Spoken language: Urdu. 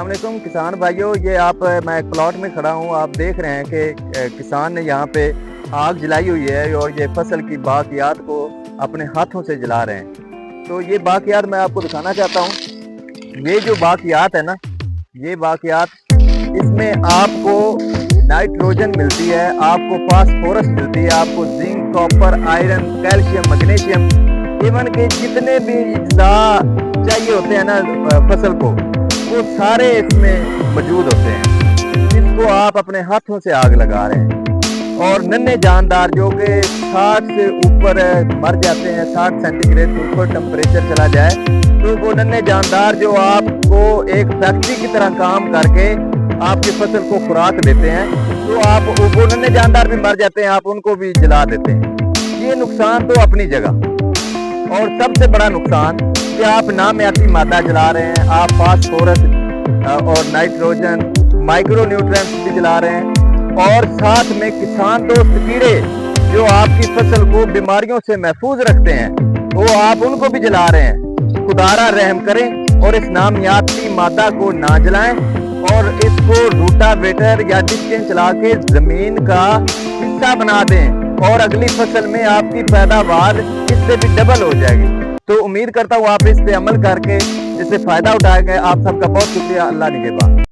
السلام علیکم کسان بھائیوں، یہ میں ایک پلاٹ میں کھڑا ہوں۔ آپ دیکھ رہے ہیں کہ کسان نے یہاں پہ آگ جلائی ہوئی ہے اور یہ فصل کی باقیات کو اپنے ہاتھوں سے جلا رہے ہیں۔ تو یہ باقیات میں آپ کو دکھانا چاہتا ہوں۔ یہ جو باقیات ہے نا، یہ باقیات اس میں آپ کو نائٹروجن ملتی ہے، آپ کو فاسفورس ملتی ہے، آپ کو zinc, copper, iron, calcium, magnesium, even کہ جتنے بھی اجزاء چاہیے ہوتے ہیں نا فصل کو، وہ سارے اس میں موجود ہوتے ہیں۔ اس کو آپ اپنے ہاتھوں سے آگ لگا رہے ہیں اور ننھے جاندار جو کہ 60 سے اوپر مر جاتے ہیں، 60 سینٹی گریڈ سے اوپر ٹمپریچر چلا جائے تو وہ ننھے جاندار جو آپ کو ایک فیکٹری کی طرح کام کر کے آپ کی فصل کو خوراک دیتے ہیں، تو آپ وہ ننھے جاندار بھی مر جاتے ہیں، آپ ان کو بھی جلا دیتے ہیں۔ یہ نقصان تو اپنی جگہ، اور سب سے بڑا نقصان کہ آپ نامیاتی مادہ جلا رہے ہیں، آپ فاسفورس اور نائٹروجن، مائکرو نیوٹرینٹس بھی جلا رہے ہیں، اور ساتھ میں کسان دوست کیڑے جو آپ کی فصل کو بیماریوں سے محفوظ رکھتے ہیں، وہ آپ ان کو بھی جلا رہے ہیں۔ خدارا رحم کریں اور اس نامیاتی مادہ کو نہ جلائیں، اور اس کو روٹا ویٹر یا ڈسکن چلا کے زمین کا حصہ بنا دیں، اور اگلی فصل میں آپ کی پیداوار اس سے بھی ڈبل ہو جائے گی۔ تو امید کرتا ہوں آپ اس پہ عمل کر کے اس سے فائدہ اٹھائیں گے۔ آپ سب کا بہت شکریہ۔ اللہ نگہبان۔